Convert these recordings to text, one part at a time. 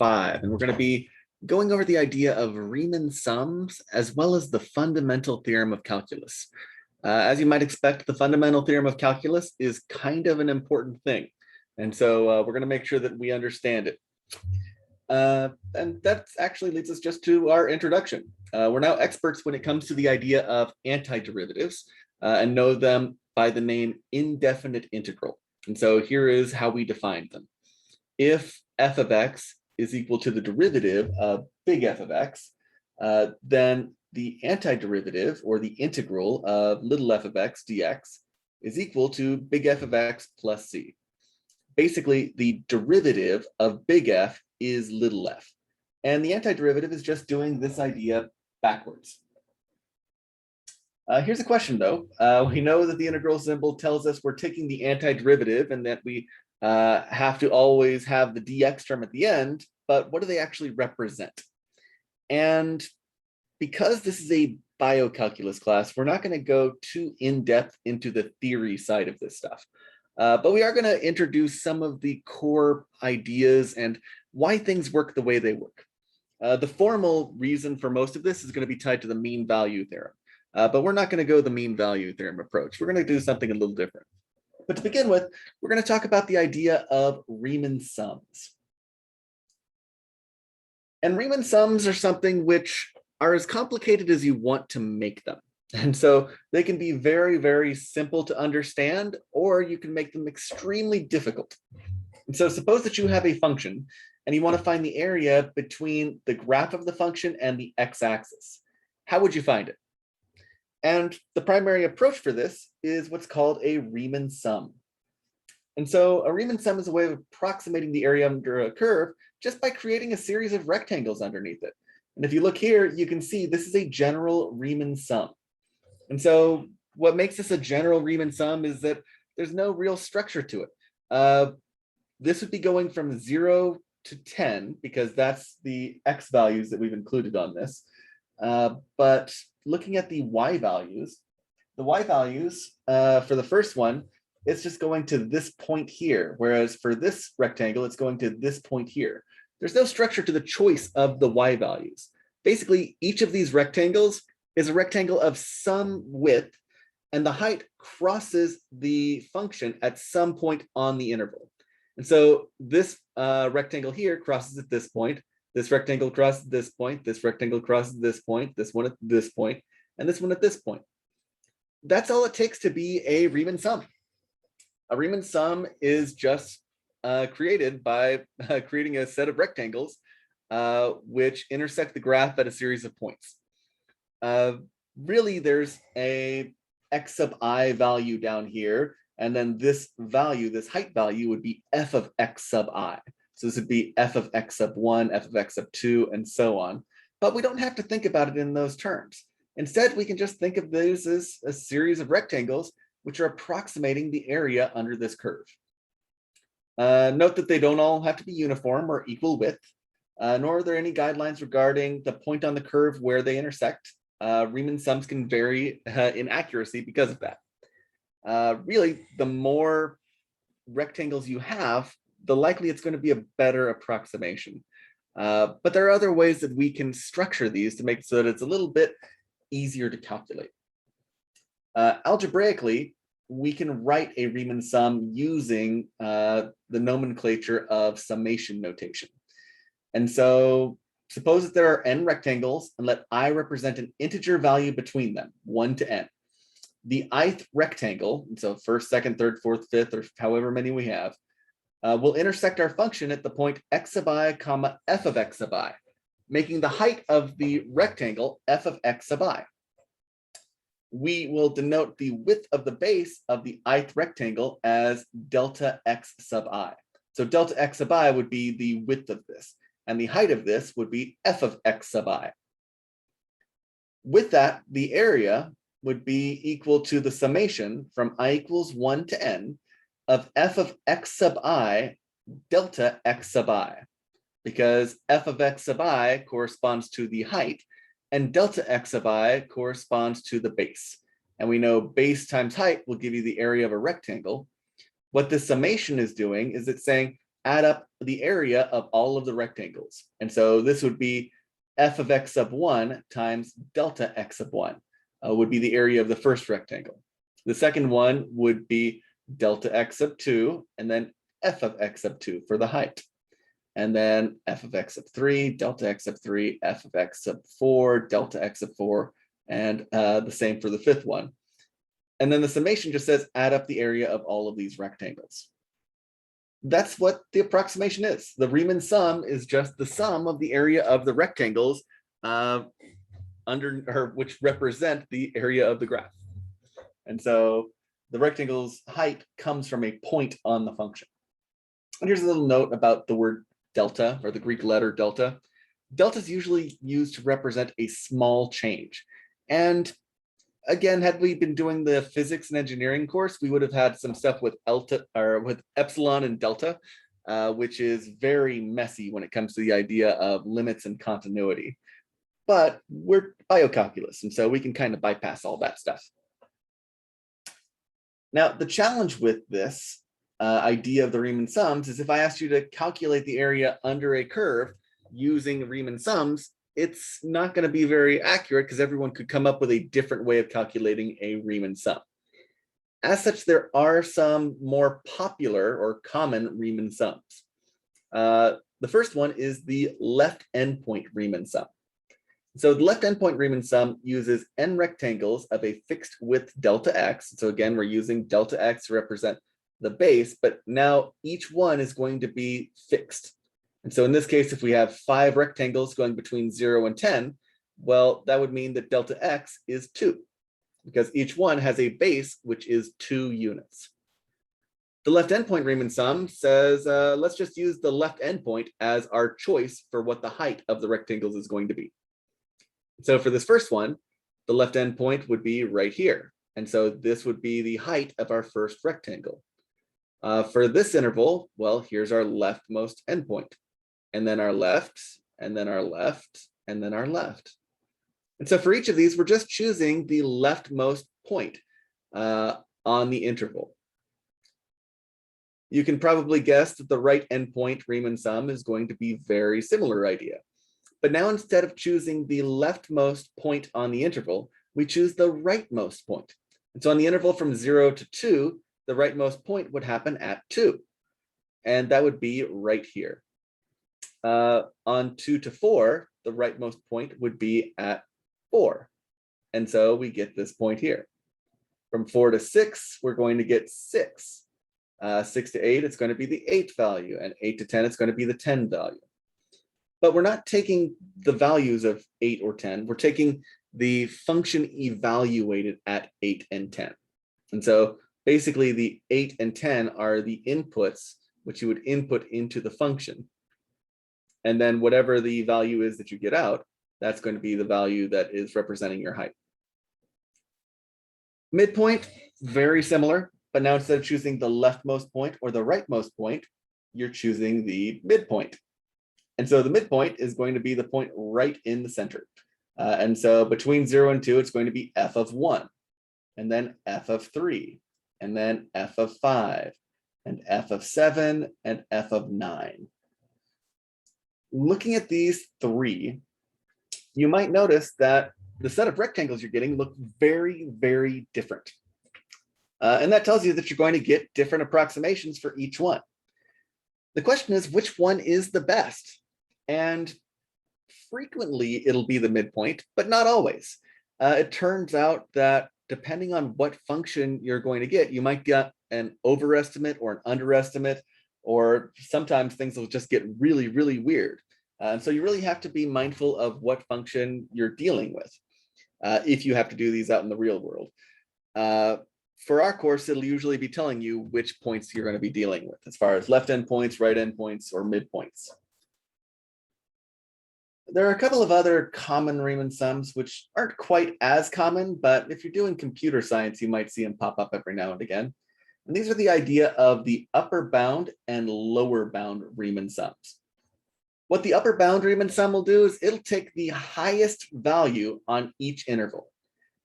5, and we're going to be going over the idea of Riemann sums as well as the fundamental theorem of calculus. As you might expect, the fundamental theorem of calculus is kind of an important thing. And so we're going to make sure that we understand it. And that actually leads us just to our introduction. We're now experts when it comes to the idea of antiderivatives and know them by the name indefinite integral. And so here is how we define them. If f of x is equal to the derivative of big F of x, then the antiderivative or the integral of little f of x dx is equal to big F of x plus c. Basically, the derivative of big F is little f. And the antiderivative is just doing this idea backwards. Here's a question though. We know that the integral symbol tells us we're taking the antiderivative and that we have to always have the dx term at the end, but what do they actually represent? And because this is a biocalculus class, we're not going to go too in-depth into the theory side of this stuff. But we are going to introduce some of the core ideas and why things work the way they work. The formal reason for most of this is going to be tied to the mean value theorem. But we're not going to go the mean value theorem approach. We're going to do something a little different. But to begin with, we're going to talk about the idea of Riemann sums. And Riemann sums are something which are as complicated as you want to make them. And so they can be very, very simple to understand, or you can make them extremely difficult. And so suppose that you have a function and you want to find the area between the graph of the function and the x-axis. How would you find it? And the primary approach for this is what's called a Riemann sum. And so a Riemann sum is a way of approximating the area under a curve just by creating a series of rectangles underneath it. And if you look here, you can see this is a general Riemann sum. And so what makes this a general Riemann sum is that there's no real structure to it. This would be going from 0 to 10 because that's the x values that we've included on this. But looking at the y values for the first one, it's just going to this point here, whereas for this rectangle, it's going to this point here. There's no structure to the choice of the y values. Basically, each of these rectangles is a rectangle of some width, and the height crosses the function at some point on the interval. And so this rectangle here crosses at this point, this rectangle crosses this point, this rectangle crosses this point, this one at this point, and this one at this point. That's all it takes to be a Riemann sum. A Riemann sum is just created by creating a set of rectangles which intersect the graph at a series of points. Really, there's a x sub I value down here, and then this value, this height value, would be f of x sub I. So this would be f of x sub 1, f of x sub 2, and so on. But we don't have to think about it in those terms. Instead, we can just think of these as a series of rectangles which are approximating the area under this curve. Note that they don't all have to be uniform or equal width, nor are there any guidelines regarding the point on the curve where they intersect. Riemann sums can vary in accuracy because of that. Really, the more rectangles you have, the likely it's going to be a better approximation. But there are other ways that we can structure these to make it so that it's a little bit easier to calculate. Algebraically, we can write a Riemann sum using the nomenclature of summation notation. And so suppose that there are n rectangles and let I represent an integer value between them, 1 to n. The ith rectangle, so first, second, third, fourth, fifth, or however many we have, will intersect our function at the point x sub I comma f of x sub I, making the height of the rectangle f of x sub I. We will denote the width of the base of the ith rectangle as delta x sub I. So delta x sub I would be the width of this, and the height of this would be f of x sub I. With that, the area would be equal to the summation from I equals 1 to n of f of x sub I delta x sub I, because f of x sub I corresponds to the height and delta x sub I corresponds to the base. And we know base times height will give you the area of a rectangle. What this summation is doing is it's saying add up the area of all of the rectangles. And so this would be f of x sub 1 times delta x sub 1 would be the area of the first rectangle. The second one would be delta x sub 2, and then f of x sub 2 for the height. And then f of x sub 3, delta x sub 3, f of x sub 4, delta x sub 4, and the same for the fifth one. And then the summation just says add up the area of all of these rectangles. That's what the approximation is. The Riemann sum is just the sum of the area of the rectangles which represent the area of the graph. And so the rectangle's height comes from a point on the function. And here's a little note about the word delta, or the Greek letter delta. Delta is usually used to represent a small change. And again, had we been doing the physics and engineering course, we would have had some stuff with epsilon and delta, which is very messy when it comes to the idea of limits and continuity. But we're BioCalculus, and so we can kind of bypass all that stuff. Now, the challenge with this idea of the Riemann sums is if I asked you to calculate the area under a curve using Riemann sums, it's not going to be very accurate because everyone could come up with a different way of calculating a Riemann sum. As such, there are some more popular or common Riemann sums. The first one is the left endpoint Riemann sum. So the left endpoint Riemann sum uses n rectangles of a fixed width delta x. So again, we're using delta x to represent the base, but now each one is going to be fixed. And so in this case, if we have 5 rectangles going between 0 and 10, well, that would mean that delta x is 2, because each one has a base which is 2 units. The left endpoint Riemann sum says, let's just use the left endpoint as our choice for what the height of the rectangles is going to be. So for this first one, the left endpoint would be right here. And so this would be the height of our first rectangle. For this interval, well, here's our leftmost endpoint, and then our left, and then our left, and then our left. And so for each of these, we're just choosing the leftmost point on the interval. You can probably guess that the right endpoint Riemann sum is going to be very similar idea. But now instead of choosing the leftmost point on the interval, we choose the rightmost point. And so on the interval from 0 to 2, the rightmost point would happen at 2. And that would be right here. On 2 to 4, the rightmost point would be at 4. And so we get this point here. From 4 to 6, we're going to get 6. 6 to 8, it's going to be the 8 value. And 8 to 10, it's going to be the 10 value. But we're not taking the values of 8 or 10. We're taking the function evaluated at 8 and 10. And so basically the 8 and 10 are the inputs which you would input into the function. And then whatever the value is that you get out, that's going to be the value that is representing your height. Midpoint, very similar, but now instead of choosing the leftmost point or the rightmost point, you're choosing the midpoint. And so the midpoint is going to be the point right in the center. And so between 0 and 2, it's going to be f of 1, and then f of 3, and then f of 5, and f of 7, and f of 9. Looking at these 3, you might notice that the set of rectangles you're getting look very, very different. And that tells you that you're going to get different approximations for each one. The question is, which one is the best? And frequently it'll be the midpoint, but not always. It turns out that depending on what function you're going to get, you might get an overestimate or an underestimate, or sometimes things will just get really, really weird. So you really have to be mindful of what function you're dealing with if you have to do these out in the real world. For our course, it'll usually be telling you which points you're going to be dealing with as far as left endpoints, right endpoints, or midpoints. There are a couple of other common Riemann sums which aren't quite as common, but if you're doing computer science, you might see them pop up every now and again. And these are the idea of the upper bound and lower bound Riemann sums. What the upper bound Riemann sum will do is it'll take the highest value on each interval.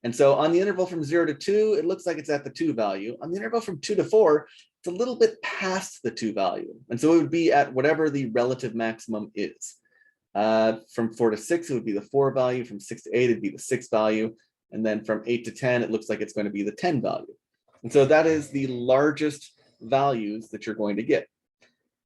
And so on the interval from 0 to 2, it looks like it's at the 2 value. On the interval from 2 to 4, it's a little bit past the 2 value. And so it would be at whatever the relative maximum is. From 4 to 6, it would be the 4 value. From 6 to 8, it'd be the 6 value. And then from 8 to 10, it looks like it's going to be the 10 value. And so that is the largest values that you're going to get.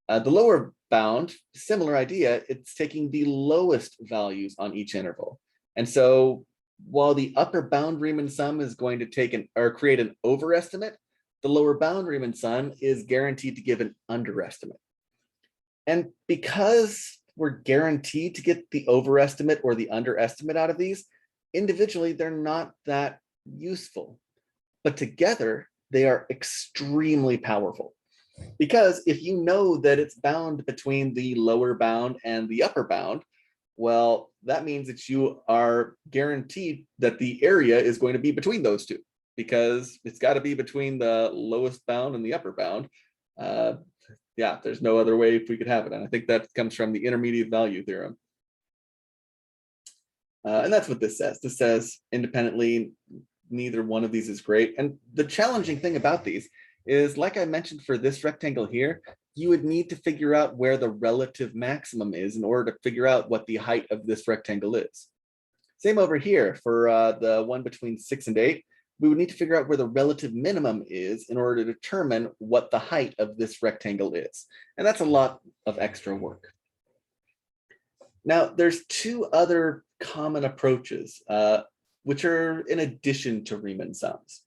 The lower bound, similar idea, it's taking the lowest values on each interval. And so while the upper bound Riemann sum is going to take create an overestimate, the lower bound Riemann sum is guaranteed to give an underestimate. And because we're guaranteed to get the overestimate or the underestimate out of these, individually, they're not that useful. But together, they are extremely powerful. Because if you know that it's bound between the lower bound and the upper bound, well, that means that you are guaranteed that the area is going to be between those two, because it's got to be between the lowest bound and the upper bound. Yeah, there's no other way if we could have it. And I think that comes from the intermediate value theorem. And that's what this says. This says independently, neither one of these is great. And the challenging thing about these is, like I mentioned for this rectangle here, you would need to figure out where the relative maximum is in order to figure out what the height of this rectangle is. Same over here for the one between 6 and 8. We would need to figure out where the relative minimum is in order to determine what the height of this rectangle is. And that's a lot of extra work. Now, there's two other common approaches, which are in addition to Riemann sums.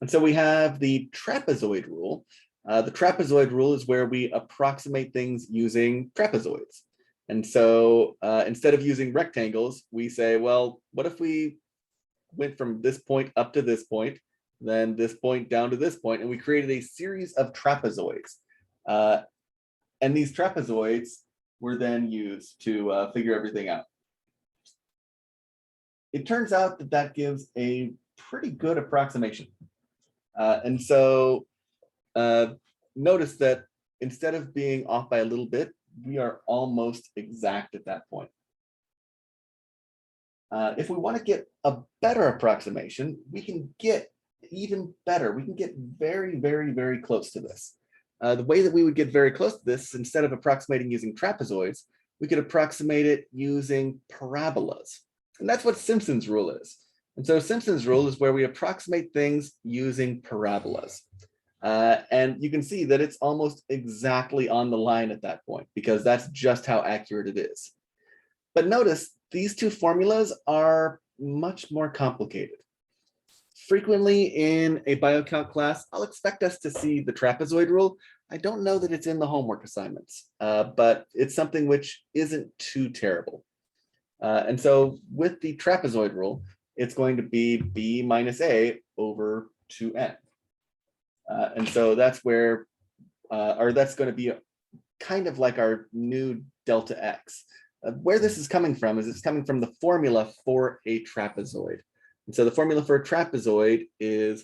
And so we have the trapezoid rule. The trapezoid rule is where we approximate things using trapezoids. And so instead of using rectangles, we say, well, what if we went from this point up to this point, then this point down to this point, and we created a series of trapezoids. And these trapezoids were then used to figure everything out. It turns out that that gives a pretty good approximation. And so notice that instead of being off by a little bit, we are almost exact at that point. If we want to get a better approximation, we can get even better. We can get very, very, very close to this. The way that we would get very close to this, instead of approximating using trapezoids, we could approximate it using parabolas. And that's what Simpson's rule is. And so Simpson's rule is where we approximate things using parabolas. And you can see that it's almost exactly on the line at that point, because that's just how accurate it is. But notice these two formulas are much more complicated. Frequently in a BioCalc class, I'll expect us to see the trapezoid rule. I don't know that it's in the homework assignments, but it's something which isn't too terrible. And so with the trapezoid rule, it's going to be b minus a over 2n. And so that's where, or that's going to be kind of like our new delta x. Where this is coming from is it's coming from the formula for a trapezoid. And so the formula for a trapezoid is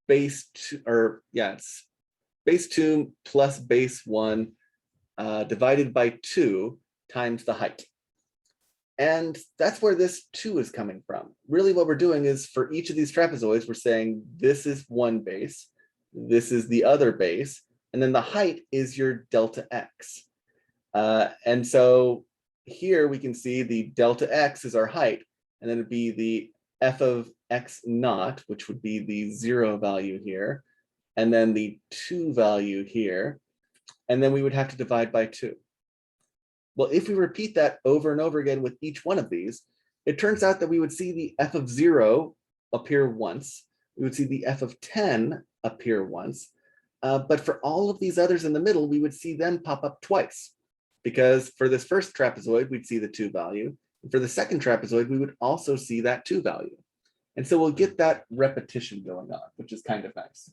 base 2 plus base 1 divided by 2 times the height. And that's where this 2 is coming from. Really what we're doing is for each of these trapezoids, we're saying this is one base, this is the other base, and then the height is your delta x. And so here we can see the delta x is our height, and then it'd be the f of x naught, which would be the 0 value here, and then the 2 value here, and then we would have to divide by 2. Well, if we repeat that over and over again with each one of these, it turns out that we would see the f of 0 appear once, we would see the f of 10 appear once, but for all of these others in the middle, we would see them pop up twice. Because for this first trapezoid, we'd see the 2 value. And for the second trapezoid, we would also see that 2 value. And so we'll get that repetition going on, which is kind of nice.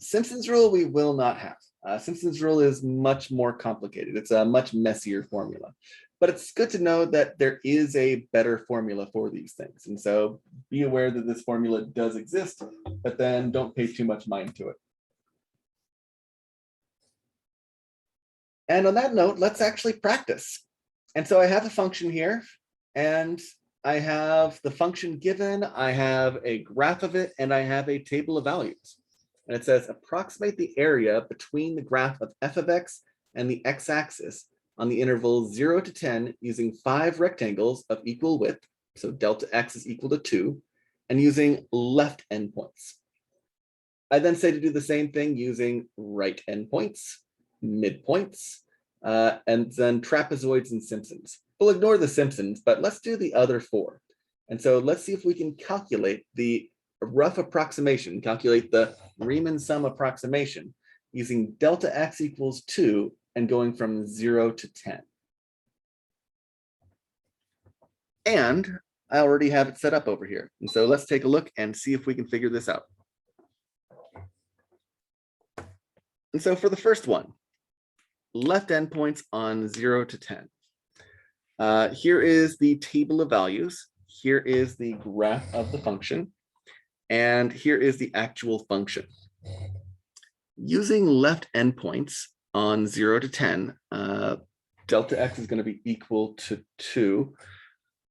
Simpson's rule we will not have. Simpson's rule is much more complicated. It's a much messier formula. But it's good to know that there is a better formula for these things. And so be aware that this formula does exist, but then don't pay too much mind to it. And on that note, let's actually practice. And so I have a function here, and I have the function given, I have a graph of it, and I have a table of values. And it says approximate the area between the graph of f of x and the x-axis on the interval 0 to 10 using 5 rectangles of equal width, so delta x is equal to 2, and using left endpoints. I then say to do the same thing using right endpoints, midpoints, and then trapezoids and Simpsons. We'll ignore the Simpsons, but let's do the other 4. And so let's see if we can calculate the rough approximation, calculate the Riemann sum approximation using delta x equals 2 and going from 0 to 10. And I already have it set up over here. And so let's take a look and see if we can figure this out. And so for the first one, left endpoints on 0 to 10. Here is the table of values. Here is the graph of the function. And here is the actual function. Using left endpoints on 0 to 10, delta x is going to be equal to 2.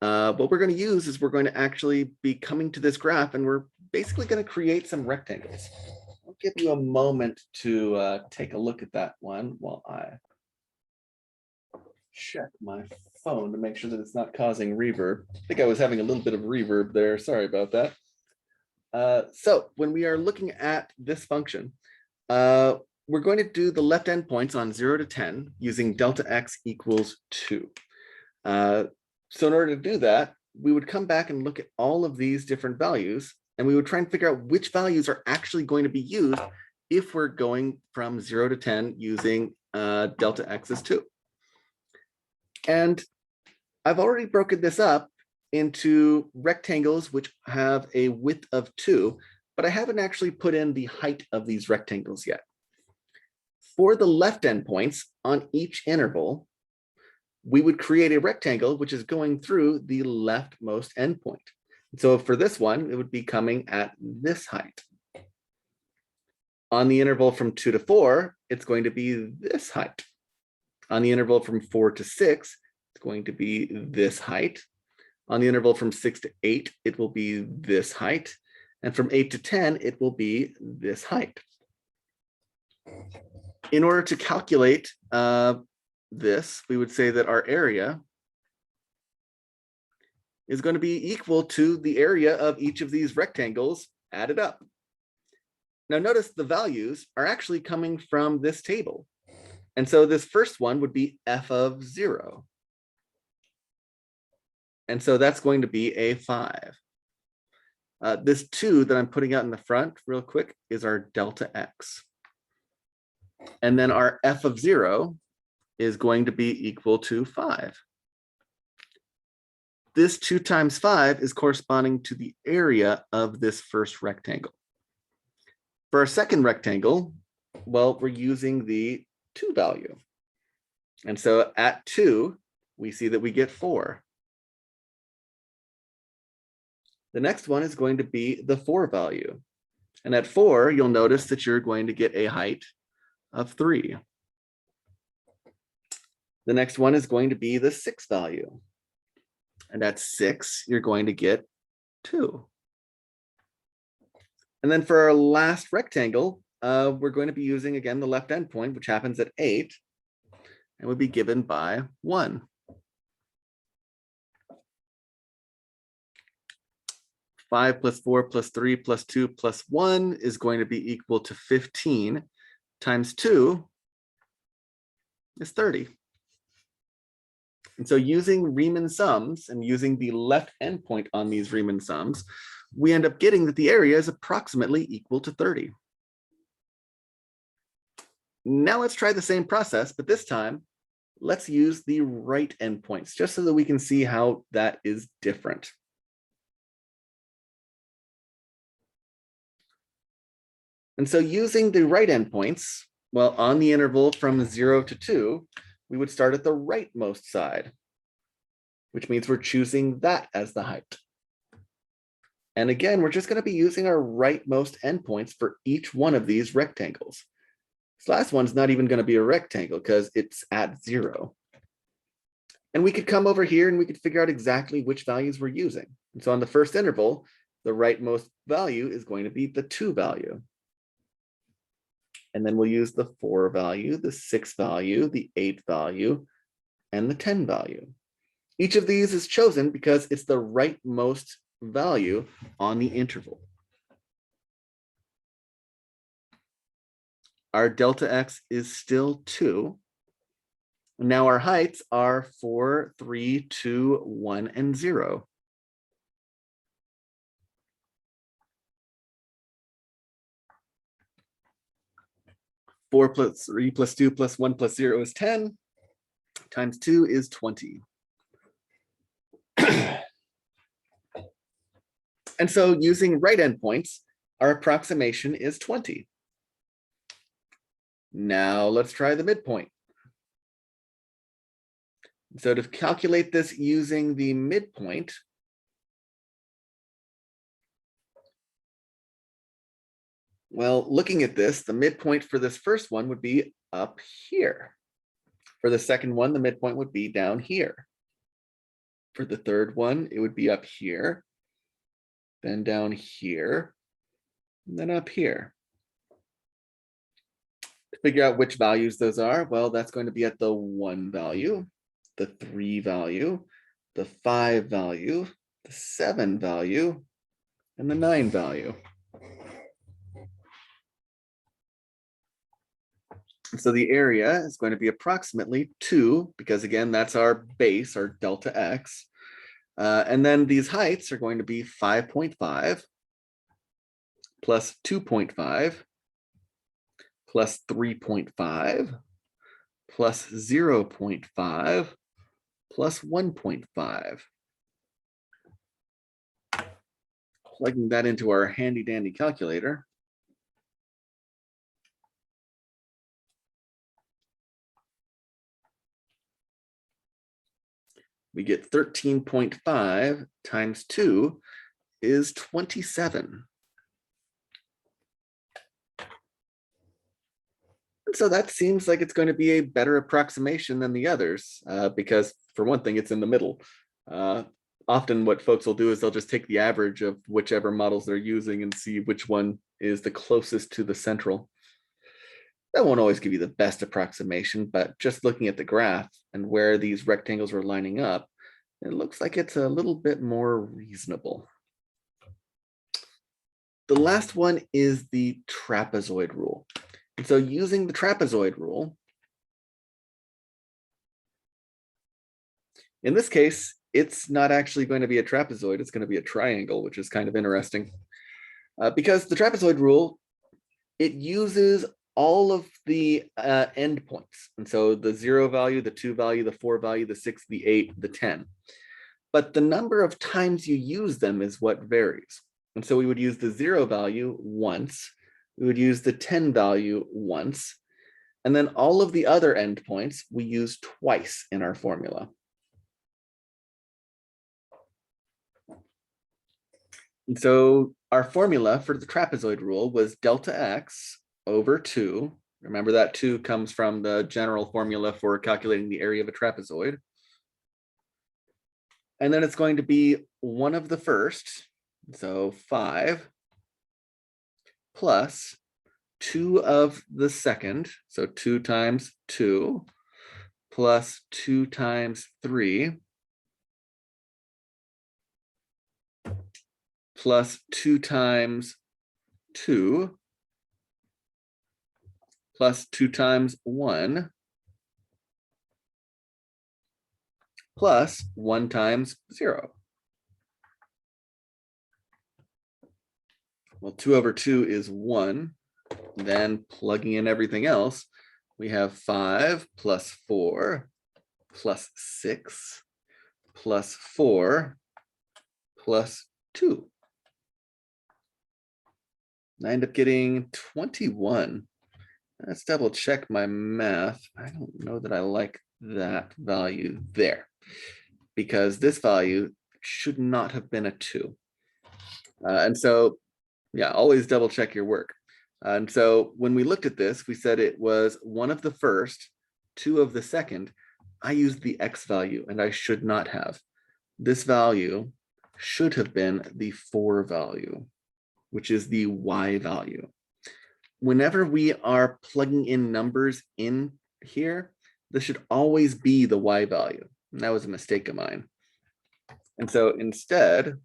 What we're going to use is we're going to actually be coming to this graph, and we're basically going to create some rectangles. I'll give you a moment to take a look at that one while I check my phone to make sure that it's not causing reverb. I think I was having a little bit of reverb there. Sorry about that. So when we are looking at this function, we're going to do the left endpoints on 0 to 10 using delta x equals 2. So in order to do that, we would come back and look at all of these different values, and we would try and figure out which values are actually going to be used if we're going from 0 to 10 using delta x is 2. And I've already broken this up into rectangles which have a width of 2, but I haven't actually put in the height of these rectangles yet. For the left endpoints on each interval, we would create a rectangle which is going through the leftmost endpoint. So for this one, it would be coming at this height. On the interval from 2 to 4, it's going to be this height. On the interval from 4 to 6, it's going to be this height. On the interval from 6 to 8, it will be this height. And from 8 to 10, it will be this height. In order to calculate this, we would say that our area is going to be equal to the area of each of these rectangles added up. Now notice the values are actually coming from this table. And so this first one would be f of 0. And so that's going to be a 5. This 2 that I'm putting out in the front real quick is our delta x. And then our f of 0 is going to be equal to 5. This 2 times 5 is corresponding to the area of this first rectangle. For our second rectangle, well, we're using the 2 value. And so at 2, we see that we get 4. The next one is going to be the 4 value. And at 4, you'll notice that you're going to get a height of 3. The next one is going to be the 6 value. And at 6, you're going to get 2. And then for our last rectangle, we're going to be using, again, the left endpoint, which happens at 8, and would be given by 1. 5 plus 4 plus 3 plus 2 plus 1 is going to be equal to 15 times 2 is 30. And so using Riemann sums and using the left endpoint on these Riemann sums, we end up getting that the area is approximately equal to 30. Now let's try the same process, but this time, let's use the right endpoints just so that we can see how that is different. And so using the right endpoints, well, on the interval from 0 to 2, we would start at the rightmost side, which means we're choosing that as the height. And again, we're just going to be using our rightmost endpoints for each one of these rectangles. This last one's not even going to be a rectangle because it's at 0. And we could come over here and we could figure out exactly which values we're using. And so on the first interval, the rightmost value is going to be the 2 value. And then we'll use the 4 value, the 6 value, the 8 value, and the 10 value. Each of these is chosen because it's the rightmost value on the interval. Our delta x is still 2. Now our heights are 4, 3, 2, 1, and 0. Four plus 3 plus 2 plus 1 plus 0 is 10. Times 2 is 20. And so using right endpoints, our approximation is 20. Now let's try the midpoint. So to calculate this using the midpoint, well, looking at this, the midpoint for this first one would be up here. For the second one, the midpoint would be down here. For the third one, it would be up here, then down here, and then up here. To figure out which values those are, well, that's going to be at the 1 value, the 3 value, the 5 value, the 7 value, and the 9 value. So the area is going to be approximately 2, because again, that's our base, our delta x. And then these heights are going to be 5.5 plus 2.5 plus 3.5 plus 0.5 plus 1.5. Plugging that into our handy dandy calculator. We get 13.5 times 2 is 27. And so that seems like it's going to be a better approximation than the others, because for one thing, it's in the middle. Often what folks will do is they'll just take the average of whichever models they're using and see which one is the closest to the central. That won't always give you the best approximation, but just looking at the graph and where these rectangles are lining up, it looks like it's a little bit more reasonable. The last one is the trapezoid rule. And so using the trapezoid rule, in this case, it's not actually going to be a trapezoid, it's going to be a triangle, which is kind of interesting. Because the trapezoid rule, it uses all of the endpoints. And so the 0 value, the 2 value, the 4 value, the 6, the 8, the 10. But the number of times you use them is what varies. And so we would use the 0 value once, we would use the 10 value once, and then all of the other endpoints we use twice in our formula. And so our formula for the trapezoid rule was delta x over 2. Remember that 2 comes from the general formula for calculating the area of a trapezoid. And then it's going to be 1 of the first, so 5, plus 2 of the second, so 2 times 2, plus 2 times 3, plus 2 times 2, plus 2 times 1, plus 1 times 0. Well, 2 over 2 is 1. Then plugging in everything else, we have 5 plus 4 plus 6 plus 4 plus 2. I end up getting 21. Let's double check my math. I don't know that I like that value there, because this value should not have been a 2. And so, yeah, always double check your work. And so when we looked at this, we said it was 1 of the first, 2 of the second, I used the x value and I should not have. This value should have been the 4 value, which is the y value. Whenever we are plugging in numbers in here, this should always be the y value. And that was a mistake of mine. And so instead,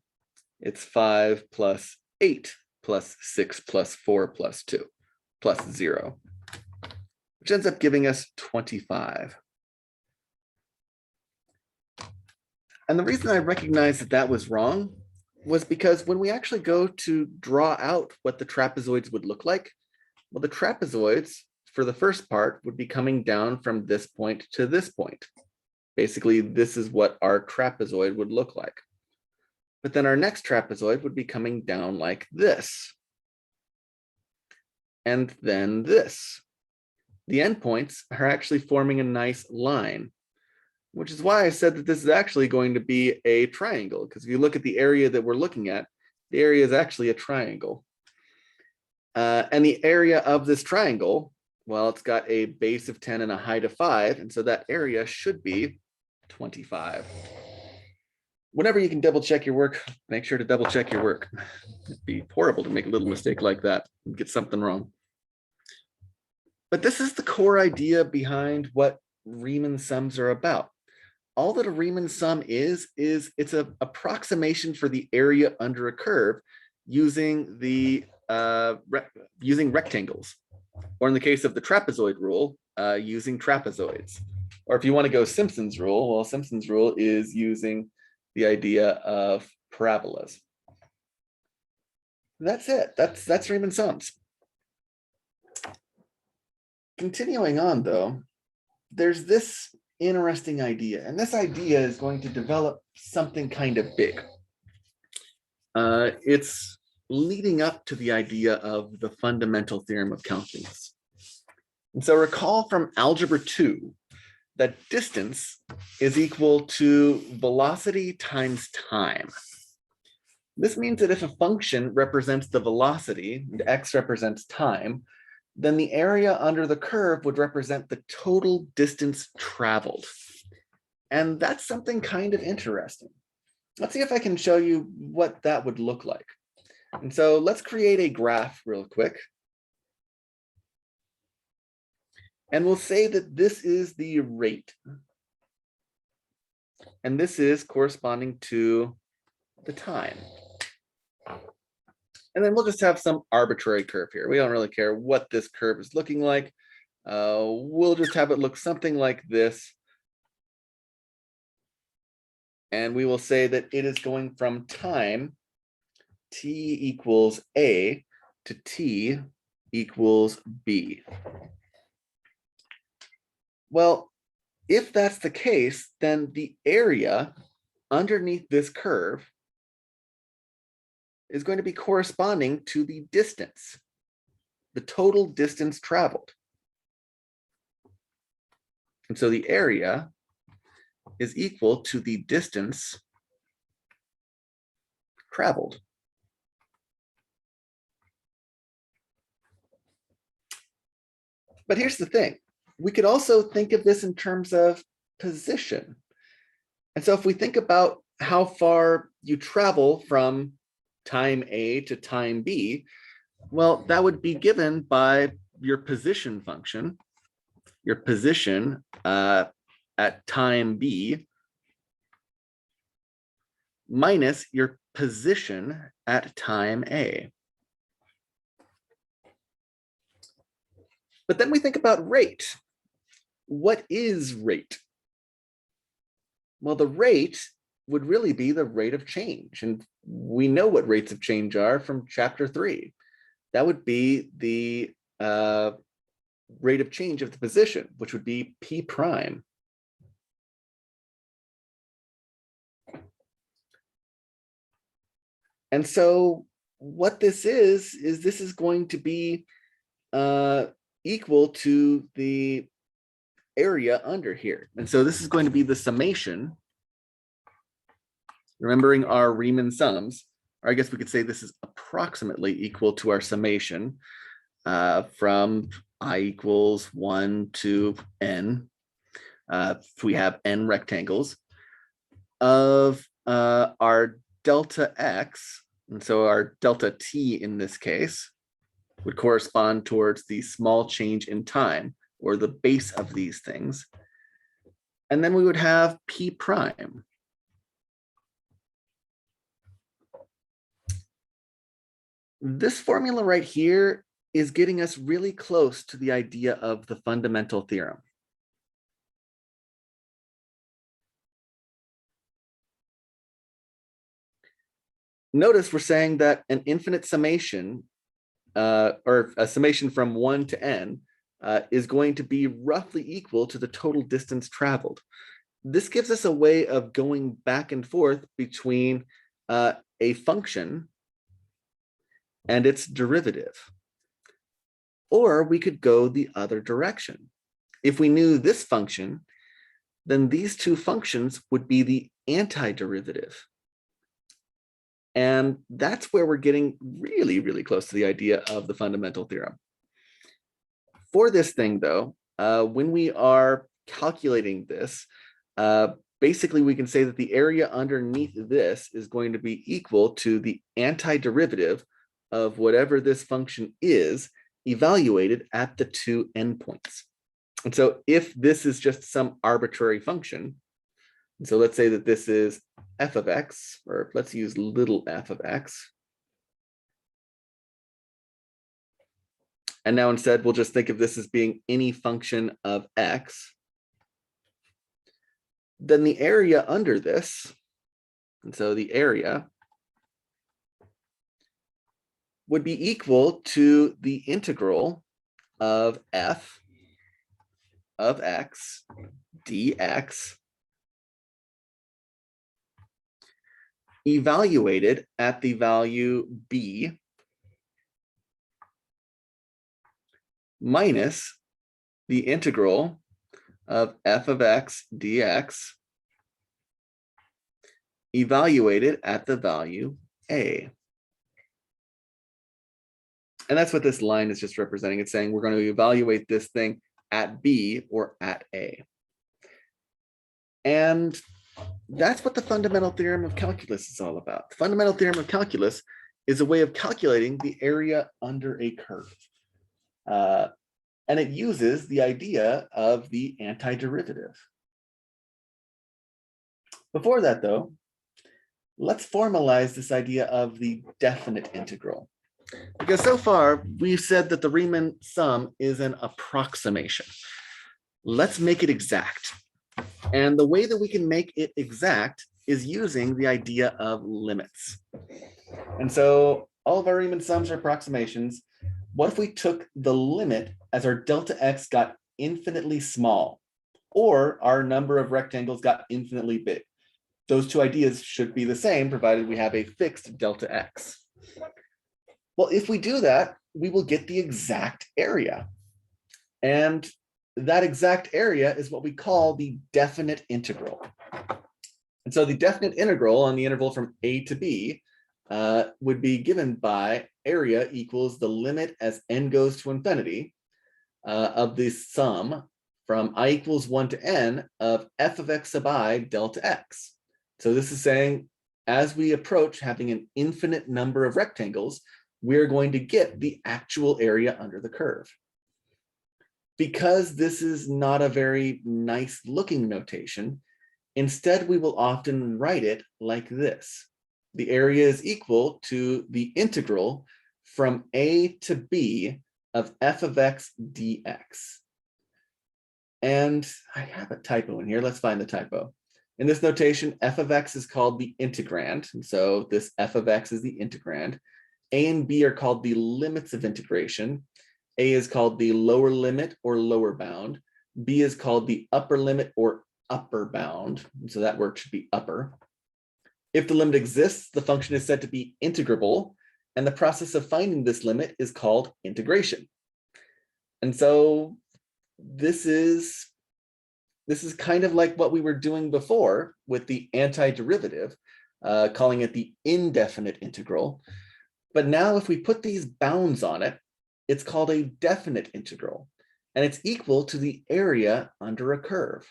it's 5 plus 8 plus 6 plus 4 plus 2 plus 0, which ends up giving us 25. And the reason I recognized that that was wrong was because when we actually go to draw out what the trapezoids would look like, well, the trapezoids for the first part would be coming down from this point to this point. Basically, this is what our trapezoid would look like. But then our next trapezoid would be coming down like this. And then this. The endpoints are actually forming a nice line, which is why I said that this is actually going to be a triangle, because if you look at the area that we're looking at, the area is actually a triangle. And the area of this triangle, well, it's got a base of 10 and a height of 5, and so that area should be 25. Whenever you can double check your work, make sure to double check your work. It'd be horrible to make a little mistake like that and get something wrong. But this is the core idea behind what Riemann sums are about. All that a Riemann sum is it's an approximation for the area under a curve using the using rectangles, or in the case of the trapezoid rule, using trapezoids. Or if you want to go Simpson's rule, well, Simpson's rule is using the idea of parabolas. That's it. That's Riemann sums. Continuing on, though, there's this interesting idea, and this idea is going to develop something kind of big. It's leading up to the idea of the fundamental theorem of calculus. And so recall from algebra 2 that distance is equal to velocity times time. This means that if a function represents the velocity and x represents time, then the area under the curve would represent the total distance traveled. And that's something kind of interesting. Let's see if I can show you what that would look like. And so let's create a graph real quick. And we'll say that this is the rate. And this is corresponding to the time. And then we'll just have some arbitrary curve here. We don't really care what this curve is looking like. We'll just have it look something like this. And we will say that it is going from time, t equals a, to t equals b. Well, if that's the case, then the area underneath this curve is going to be corresponding to the distance, the total distance traveled. And so the area is equal to the distance traveled. But here's the thing. We could also think of this in terms of position. And so if we think about how far you travel from time A to time B, well, that would be given by your position function, your position at time B, minus your position at time A. But then we think about rate. What is rate? Well, the rate would really be the rate of change. And we know what rates of change are from chapter 3. That would be the rate of change of the position, which would be p prime. And so what this is this is going to be equal to the area under here. And so this is going to be the summation, remembering our Riemann sums, or I guess we could say this is approximately equal to our summation from I equals 1 to n if we have n rectangles, of our delta x, and so our delta t in this case, would correspond towards the small change in time, or the base of these things. And then we would have p prime. This formula right here is getting us really close to the idea of the fundamental theorem. Notice we're saying that an infinite summation, or a summation from 1 to n, is going to be roughly equal to the total distance traveled. This gives us a way of going back and forth between a function and its derivative. Or we could go the other direction. If we knew this function, then these two functions would be the antiderivative. And that's where we're getting really, really close to the idea of the fundamental theorem. For this thing, though, when we are calculating this, basically we can say that the area underneath this is going to be equal to the antiderivative of whatever this function is evaluated at the two endpoints. And so if this is just some arbitrary function, so let's say that this is f of x, or let's use little f of x. And now instead, we'll just think of this as being any function of x. Then the area under this, and so the area would be equal to the integral of f of x dx evaluated at the value b minus the integral of f of x dx evaluated at the value a. And that's what this line is just representing. It's saying we're going to evaluate this thing at b or at a. And that's what the fundamental theorem of calculus is all about. The fundamental theorem of calculus is a way of calculating the area under a curve. And it uses the idea of the antiderivative. Before that, though, let's formalize this idea of the definite integral. Because so far, we've said that the Riemann sum is an approximation. Let's make it exact. And the way that we can make it exact is using the idea of limits. And so all of our Riemann sums are approximations. What if we took the limit as our delta x got infinitely small, or our number of rectangles got infinitely big? Those two ideas should be the same, provided we have a fixed delta x. Well, if we do that, we will get the exact area. And that exact area is what we call the definite integral. And so the definite integral on the interval from a to b would be given by area equals the limit as n goes to infinity of the sum from I equals 1 to n of f of x sub I delta x. So this is saying as we approach having an infinite number of rectangles, we're going to get the actual area under the curve. Because this is not a very nice looking notation, instead we will often write it like this. The area is equal to the integral from a to b of f of x dx. And I have a typo in here. Let's find the typo. In this notation, f of x is called the integrand. And so this f of x is the integrand. A and b are called the limits of integration. A is called the lower limit or lower bound. B is called the upper limit or upper bound. So that word should be upper. If the limit exists, the function is said to be integrable, and the process of finding this limit is called integration. And so this is kind of like what we were doing before with the antiderivative, calling it the indefinite integral. But now if we put these bounds on it, it's called a definite integral, and it's equal to the area under a curve.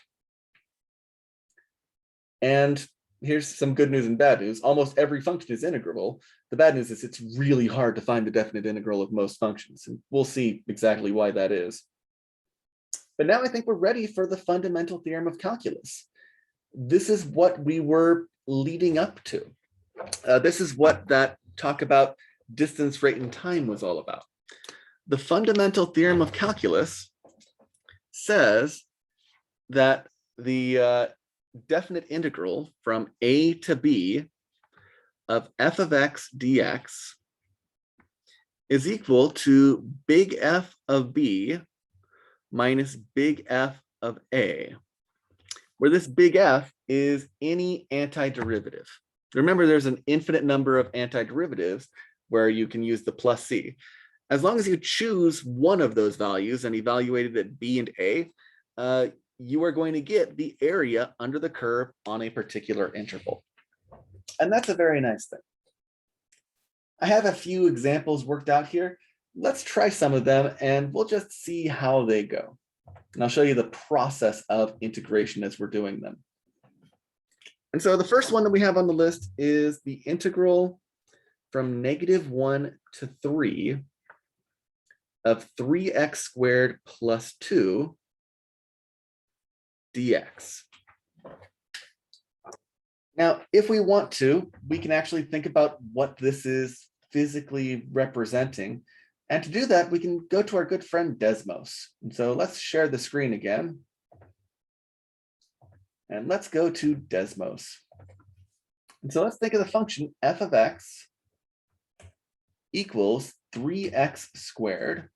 And here's some good news and bad news. Almost every function is integrable. The bad news is it's really hard to find the definite integral of most functions, and we'll see exactly why that is. But now I think we're ready for the fundamental theorem of calculus. This is what we were leading up to. This is what that talk about distance, rate, and time was all about. The fundamental theorem of calculus says that the definite integral from a to b of f of x dx is equal to big F of b minus big F of a, where this big F is any antiderivative. Remember, there's an infinite number of antiderivatives where you can use the plus c. As long as you choose one of those values and evaluate it at b and a, you are going to get the area under the curve on a particular interval. And that's a very nice thing. I have a few examples worked out here. Let's try some of them and we'll just see how they go. And I'll show you the process of integration as we're doing them. And so the first one that we have on the list is the integral from -1 to 3 of 3x squared plus 2 dx. Now, if we want to, we can actually think about what this is physically representing. And to do that, we can go to our good friend Desmos. And so let's share the screen again. And let's go to Desmos. And so let's think of the function f of x equals 3x squared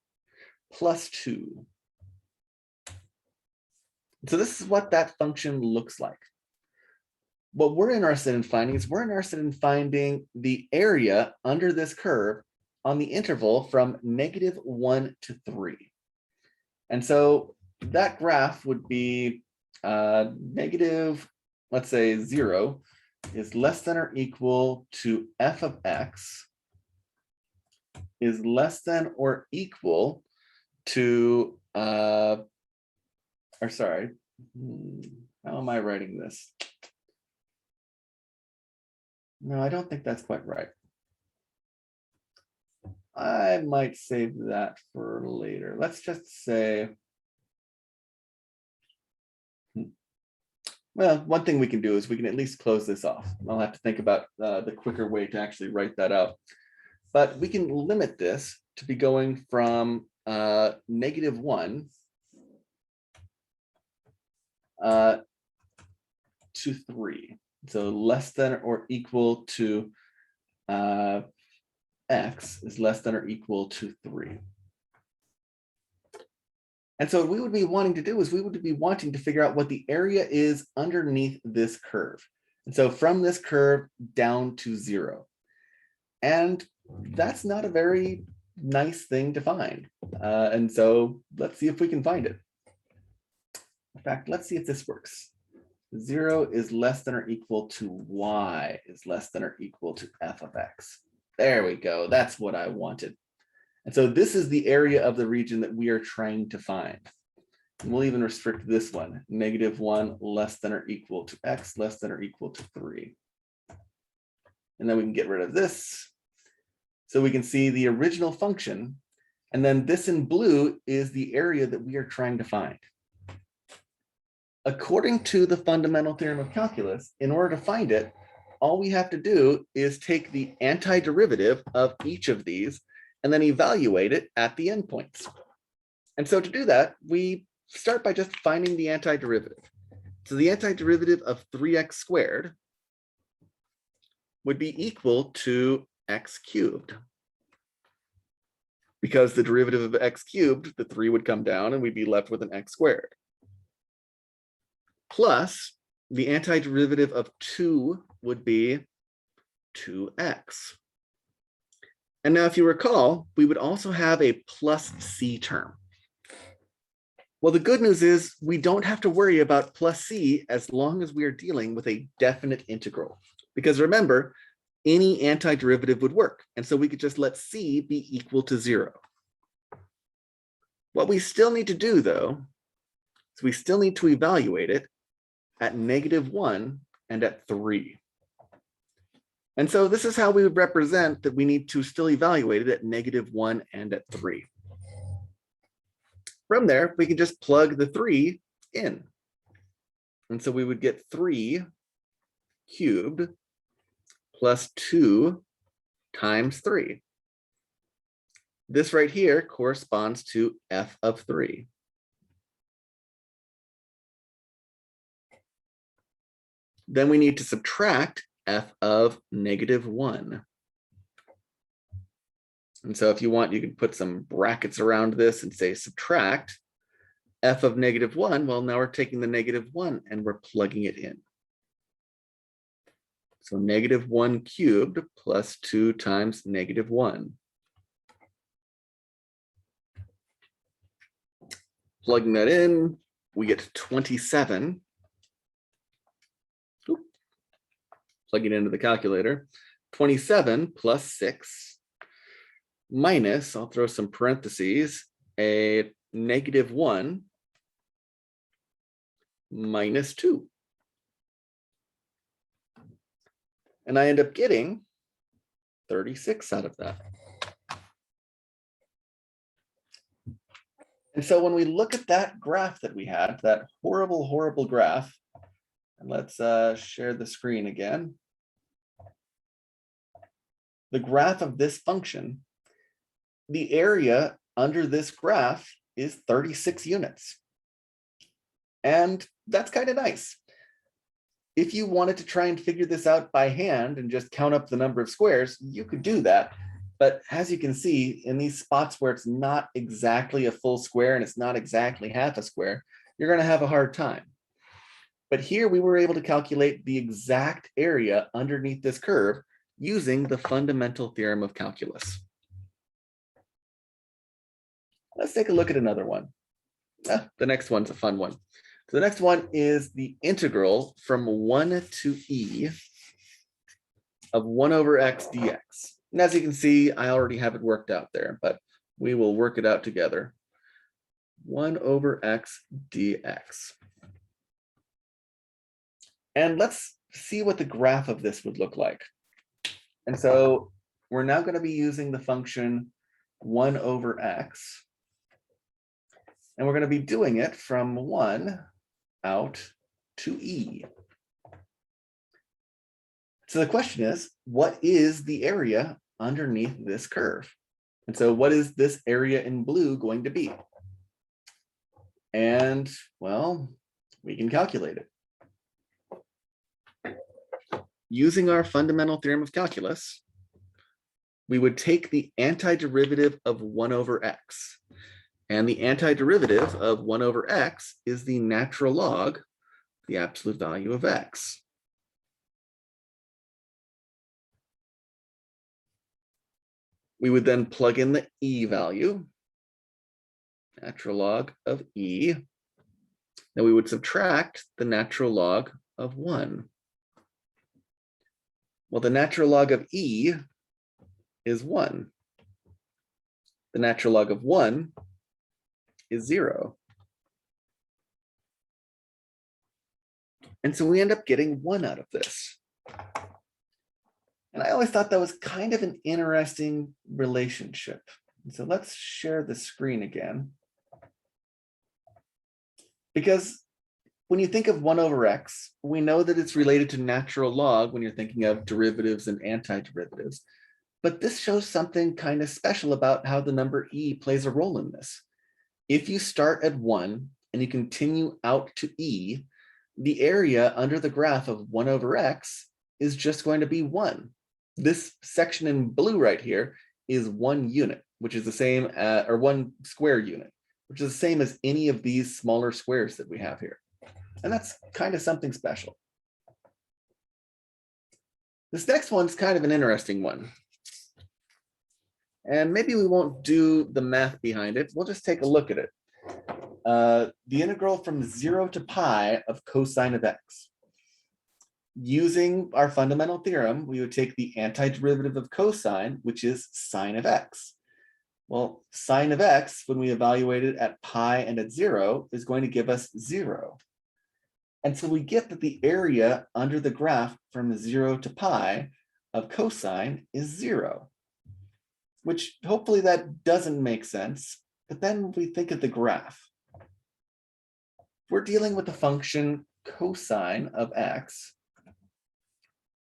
plus 2. So this is what that function looks like. What we're interested in finding is we're interested in finding the area under this curve on the interval from -1 to 3. And so that graph would be negative, let's say 0 is less than or equal to f of x is less than or equal to, or sorry, how am I writing this? No, I don't think that's quite right. I might save that for later. Let's just say, well, one thing we can do is we can at least close this off. I'll have to think about the quicker way to actually write that out. But we can limit this to be going from -1 to 3. So less than or equal to x is less than or equal to 3. And so what we would be wanting to do is we would be wanting to figure out what the area is underneath this curve. And so from this curve down to 0. And that's not a very nice thing to find. And so let's see if we can find it. In fact, let's see if this works. 0 is less than or equal to y is less than or equal to f of x. There we go. That's what I wanted. And so this is the area of the region that we are trying to find. And we'll even restrict this one, -1 less than or equal to x less than or equal to 3. And then we can get rid of this. So we can see the original function. And then this in blue is the area that we are trying to find. According to the fundamental theorem of calculus, in order to find it, all we have to do is take the antiderivative of each of these and then evaluate it at the endpoints. And so to do that, we start by just finding the antiderivative. So the antiderivative of 3x squared would be equal to x cubed. Because the derivative of x cubed, the 3 would come down and we'd be left with an x squared. Plus the antiderivative of 2 would be 2x. And now if you recall, we would also have a plus c term. Well, the good news is we don't have to worry about plus c as long as we are dealing with a definite integral. Because remember, any antiderivative would work. And so we could just let c be equal to 0. What we still need to do, though, is we still need to evaluate it at -1 and at 3. And so this is how we would represent that we need to still evaluate it at -1 and at 3. From there, we can just plug the 3 in. And so we would get 3 cubed plus 2 times 3. This right here corresponds to f of 3. Then we need to subtract f of -1. And so if you want, you can put some brackets around this and say subtract f of -1. Well, now we're taking the -1 and we're plugging it in. So -1 cubed plus 2 times -1. Plugging that in, we get 27. Oop. Plugging it into the calculator. 27 plus 6 minus, I'll throw some parentheses, a -1 minus 2. And I end up getting 36 out of that. And so when we look at that graph that we had, that horrible, horrible graph, and let's share the screen again. The graph of this function, the area under this graph is 36 units. And that's kind of nice. If you wanted to try and figure this out by hand and just count up the number of squares, you could do that. But as you can see, in these spots where it's not exactly a full square and it's not exactly half a square, you're going to have a hard time. But here we were able to calculate the exact area underneath this curve using the fundamental theorem of calculus. Let's take a look at another one. The next one's a fun one. So the next one is the integral from 1 to e of 1 over x dx. And as you can see, I already have it worked out there, but we will work it out together. 1 over x dx. And let's see what the graph of this would look like. And so we're now going to be using the function 1 over x. And we're going to be doing it from 1 out to e. So the question is, what is the area underneath this curve? And so what is this area in blue going to be? And well, we can calculate it. Using our fundamental theorem of calculus, we would take the antiderivative of 1 over x. And the antiderivative of 1 over x is the natural log, the absolute value of x. We would then plug in the e value, natural log of e. Then we would subtract the natural log of 1. Well, the natural log of e is 1. The natural log of 1 is 0. And so we end up getting 1 out of this. And I always thought that was kind of an interesting relationship. And so let's share the screen again. Because when you think of 1 over x, we know that it's related to natural log when you're thinking of derivatives and antiderivatives. But this shows something kind of special about how the number e plays a role in this. If you start at 1 and you continue out to e, the area under the graph of 1 over x is just going to be 1. This section in blue right here is 1 unit, which is the same, or 1 square unit, which is the same as any of these smaller squares that we have here. And that's kind of something special. This next one's kind of an interesting one. And maybe we won't do the math behind it. We'll just take a look at it. The integral from 0 to pi of cosine of x. Using our fundamental theorem, we would take the antiderivative of cosine, which is sine of x. Well, sine of x, when we evaluate it at pi and at 0, is going to give us 0. And so we get that the area under the graph from 0 to pi of cosine is 0, which hopefully that doesn't make sense. But then we think of the graph. We're dealing with the function cosine of x,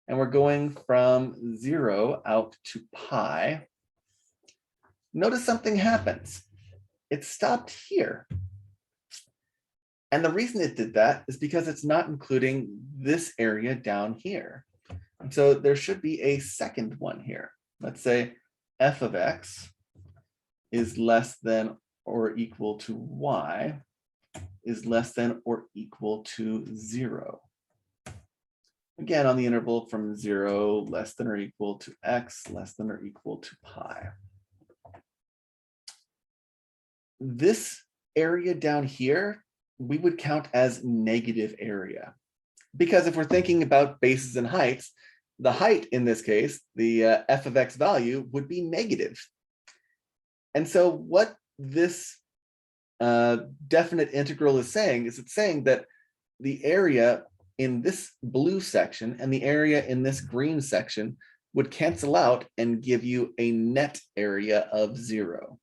and we're going from 0 out to pi. Notice something happens. It stopped here. And the reason it did that is because it's not including this area down here. And so there should be a second one here. Let's say f of x is less than or equal to y is less than or equal to 0. Again, on the interval from 0 less than or equal to x less than or equal to pi. This area down here, we would count as negative area. Because if we're thinking about bases and heights, the height in this case, the f of x value would be negative. And so what this definite integral is saying is it's saying that the area in this blue section and the area in this green section would cancel out and give you a net area of 0.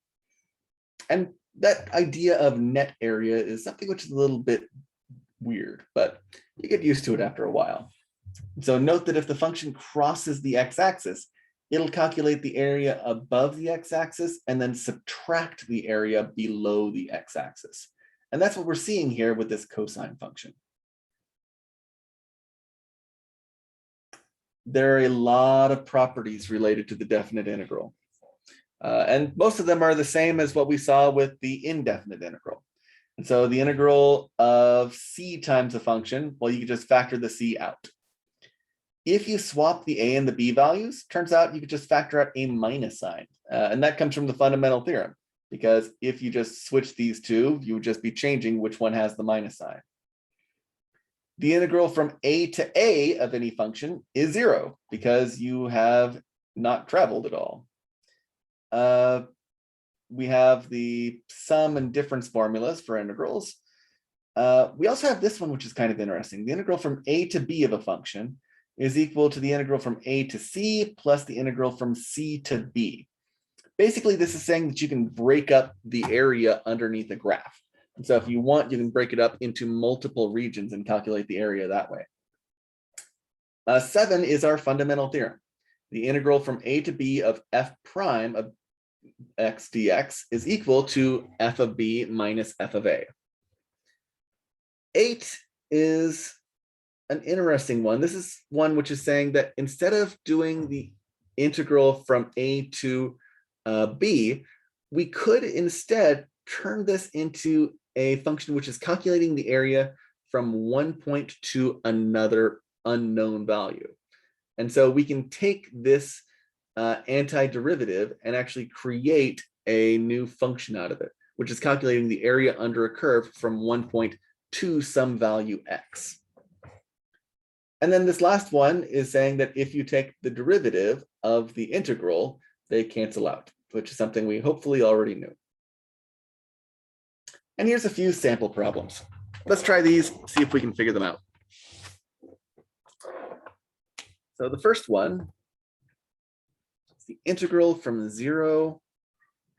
And that idea of net area is something which is a little bit weird, but you get used to it after a while. So note that if the function crosses the x-axis, it'll calculate the area above the x-axis and then subtract the area below the x-axis. And that's what we're seeing here with this cosine function. There are a lot of properties related to the definite integral. And most of them are the same as what we saw with the indefinite integral. And so the integral of c times a function, well, you can just factor the c out. If you swap the a and the b values, turns out you could just factor out a minus sign. And that comes from the fundamental theorem, because if you just switch these two, you would just be changing which one has the minus sign. The integral from a to a of any function is 0, because you have not traveled at all. We have the sum and difference formulas for integrals. We also have this one, which is kind of interesting. The integral from a to b of a function is equal to the integral from a to c plus the integral from c to b. Basically, this is saying that you can break up the area underneath a graph. And so if you want, you can break it up into multiple regions and calculate the area that way. 7 is our fundamental theorem. The integral from a to b of f prime of x dx is equal to f of b minus f of a. 8 is an interesting one. This is one which is saying that instead of doing the integral from a to b, we could instead turn this into a function which is calculating the area from one point to another unknown value. And so we can take this antiderivative and actually create a new function out of it, which is calculating the area under a curve from one point to some value x. And then this last one is saying that if you take the derivative of the integral, they cancel out, which is something we hopefully already knew. And here's a few sample problems. Let's try these, see if we can figure them out. So the first one is the integral from 0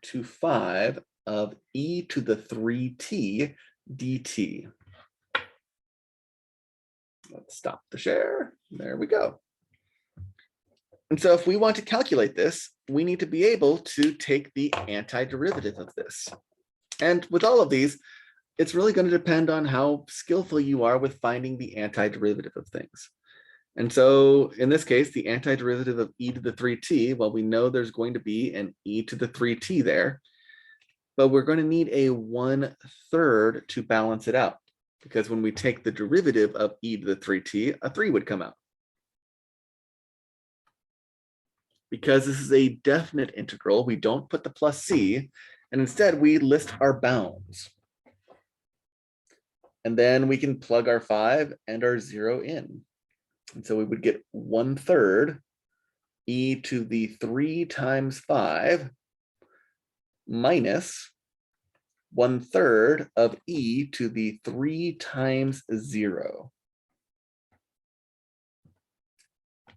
to 5 of e to the 3t dt. Let's stop the share. There we go. And so if we want to calculate this, we need to be able to take the antiderivative of this. And with all of these, it's really going to depend on how skillful you are with finding the antiderivative of things. And so in this case, the antiderivative of e to the 3t, well, we know there's going to be an e to the 3t there, but we're going to need a 1/3 to balance it out, because when we take the derivative of e to the 3t, a 3 would come out. Because this is a definite integral, we don't put the plus c, and instead we list our bounds. And then we can plug our 5 and our 0 in. And so we would get 1/3 e to the 3 times 5 minus 1/3 of e to the 3 times 0.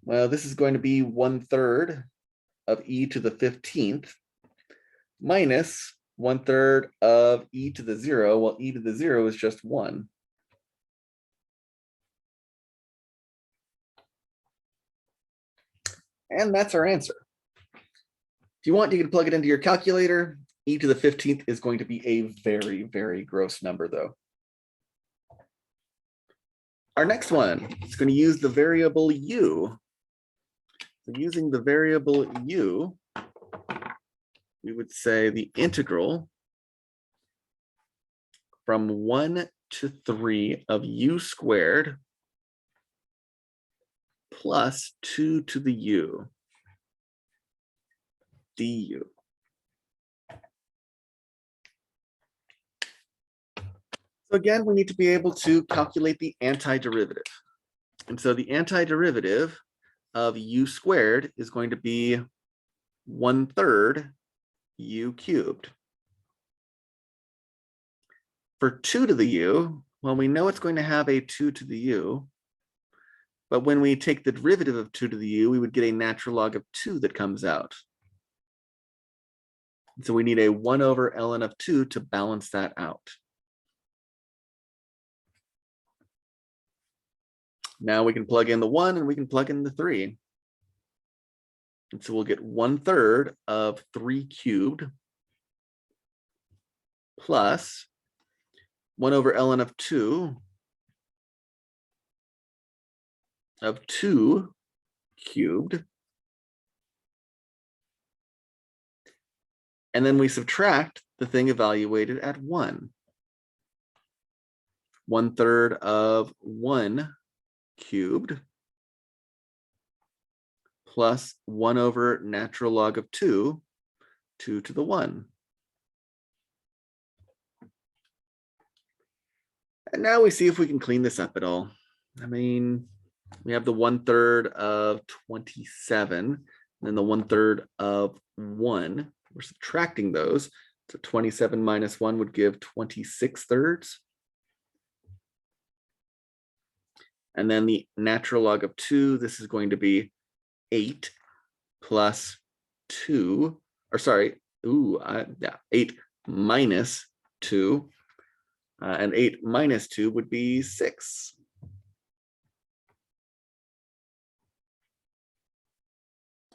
Well, this is going to be 1/3 of e to the 15th minus 1/3 of e to the 0. Well, e to the 0 is just 1. And that's our answer. If you want, you can plug it into your calculator. E to the 15th is going to be a very, very gross number, though. Our next one is going to use the variable u. So using the variable u, we would say the integral from 1 to 3 of u squared plus 2 to the u du. So again, we need to be able to calculate the antiderivative. And so the antiderivative of u squared is going to be 1/3 u cubed. For 2 to the u, well, we know it's going to have a 2 to the u, but when we take the derivative of 2 to the u, we would get a natural log of 2 that comes out. So we need a 1 over ln of 2 to balance that out. Now we can plug in the 1 and we can plug in the 3. And so we'll get 1/3 of 3 cubed plus 1 over ln of 2 of 2 cubed. And then we subtract the thing evaluated at 1. 1/3 of 1 cubed plus 1 over natural log of 2, 2 to the 1. And now we see if we can clean this up at all. I mean, we have the 1/3 of 27, and then the 1/3 of 1. We're subtracting those. So 27 minus 1 would give 26/3. And then the natural log of 2, this is going to be 8 plus 2, or sorry, 8 minus 2. And 8 minus 2 would be 6.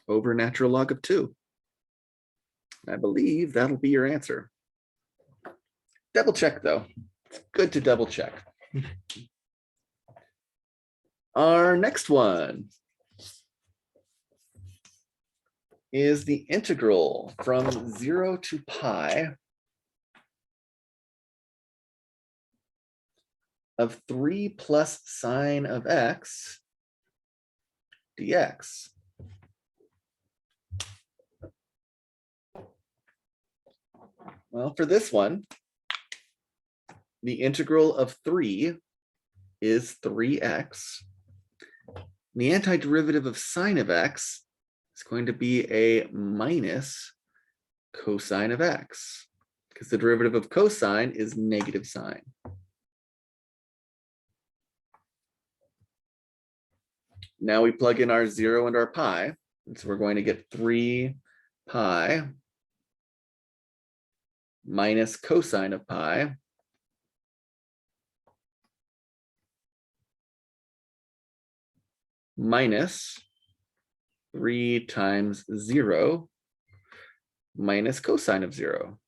Over natural log of 2. I believe that'll be your answer. Double check, though. It's good to double check. Our next one is the integral from 0 to pi of 3 plus sine of x dx. Well, for this one, the integral of 3 is 3x. The antiderivative of sine of x is going to be a minus cosine of x, because the derivative of cosine is negative sine. Now we plug in our 0 and our pi, and so we're going to get 3 pi minus cosine of pi minus 3 times 0 minus cosine of 0.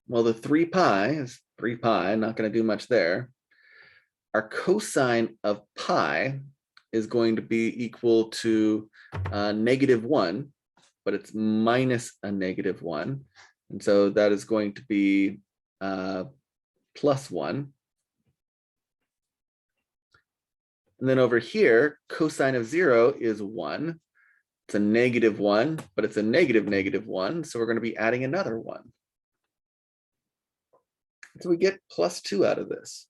Well, the 3 pi is 3 pi, not going to do much there. Our cosine of pi is going to be equal to -1, but it's minus a -1. And so that is going to be +1. And then over here, cosine of 0 is 1. It's a -1, but it's a -1. So we're going to be adding another 1. So we get +2 out of this.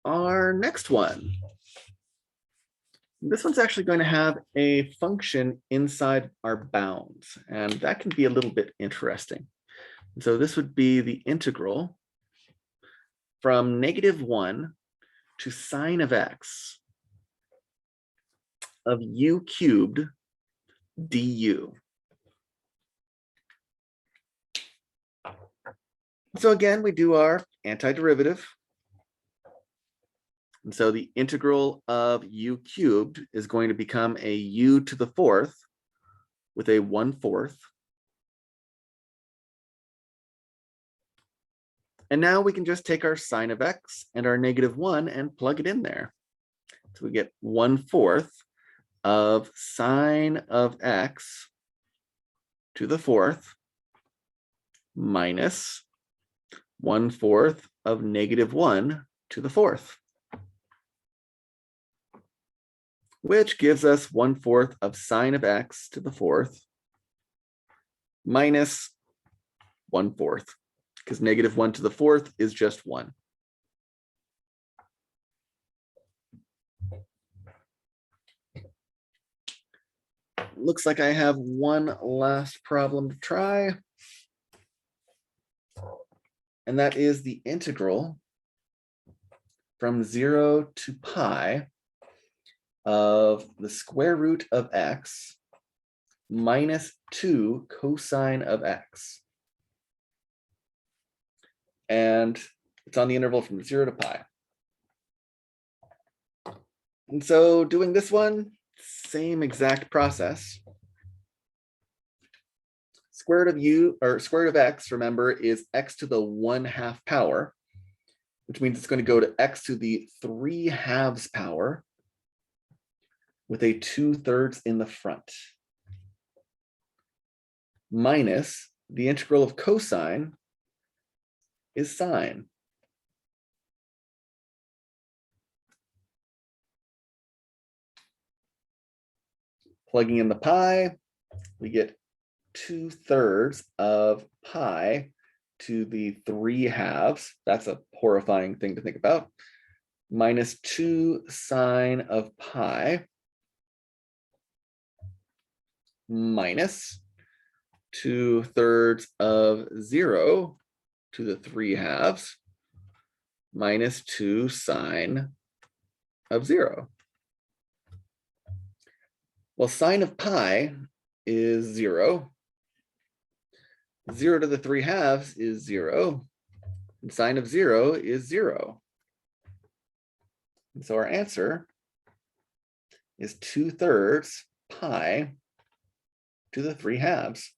our next one. This one's actually going to have a function inside our bounds, and that can be a little bit interesting. So this would be the integral from -1 to sine of x of u cubed du. So again, we do our antiderivative. And so the integral of u cubed is going to become a u to the fourth with a 1/4. And now we can just take our sine of x and our -1 and plug it in there. So we get 1/4 of sine of x to the fourth minus 1/4 of -1 to the fourth, which gives us 1/4 of sine of x to the fourth minus 1/4, because -1 to the fourth is just 1. Looks like I have one last problem to try. And that is the integral from 0 to pi of the square root of x minus 2 cosine of x. And it's on the interval from 0 to pi. And so doing this one, same exact process. Square root of u, or square root of x, remember, is x to the 1/2 power, which means it's going to go to x to the 3/2 power with a 2/3 in the front, minus the integral of cosine is sine. Plugging in the pi, we get 2/3 of pi to the 3/2. That's a horrifying thing to think about. Minus 2 sine of pi minus 2/3 of 0 to the 3/2 minus 2 sine of 0. Well, sine of pi is 0. 0 to the 3/2 is 0. And sine of 0 is 0. And so our answer is 2/3 pi to the 3/2.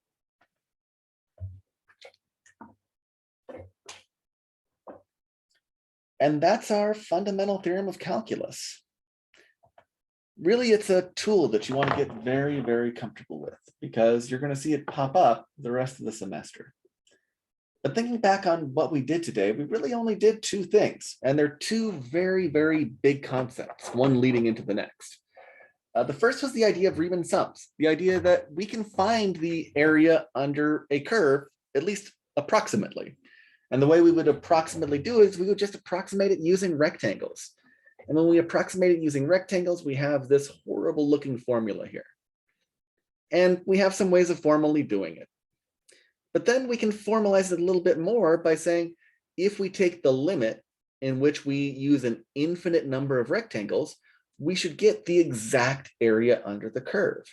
And that's our fundamental theorem of calculus. Really, it's a tool that you want to get very, very comfortable with, because you're going to see it pop up the rest of the semester. But thinking back on what we did today, we really only did two things, and they're two very, very big concepts, one leading into the next. The first was the idea of Riemann sums, the idea that we can find the area under a curve, at least approximately. And the way we would approximately do it is we would just approximate it using rectangles. And when we approximate it using rectangles, we have this horrible looking formula here. And we have some ways of formally doing it. But then we can formalize it a little bit more by saying, if we take the limit in which we use an infinite number of rectangles, we should get the exact area under the curve.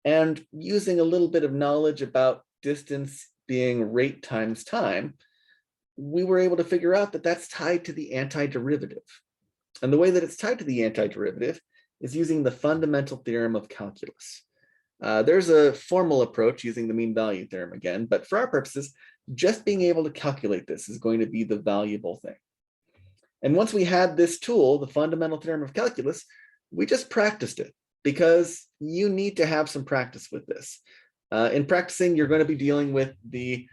And using a little bit of knowledge about distance being rate times time, we were able to figure out that that's tied to the antiderivative. And the way that it's tied to the antiderivative is using the fundamental theorem of calculus. There's a formal approach using the mean value theorem again, but for our purposes, just being able to calculate this is going to be the valuable thing. And once we had this tool, the fundamental theorem of calculus, we just practiced it, because you need to have some practice with this. In practicing, you're going to be dealing with the,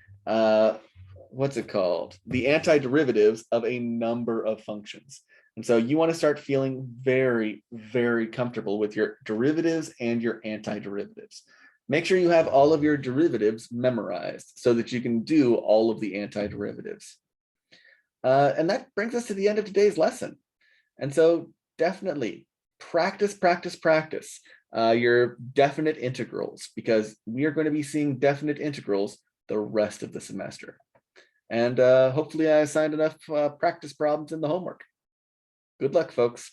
what's it called? The antiderivatives of a number of functions. And so you want to start feeling very, very comfortable with your derivatives and your antiderivatives. Make sure you have all of your derivatives memorized so that you can do all of the antiderivatives. And that brings us to the end of today's lesson. And so definitely practice, practice, practice your definite integrals, because we are going to be seeing definite integrals the rest of the semester. And hopefully I assigned enough practice problems in the homework. Good luck, folks.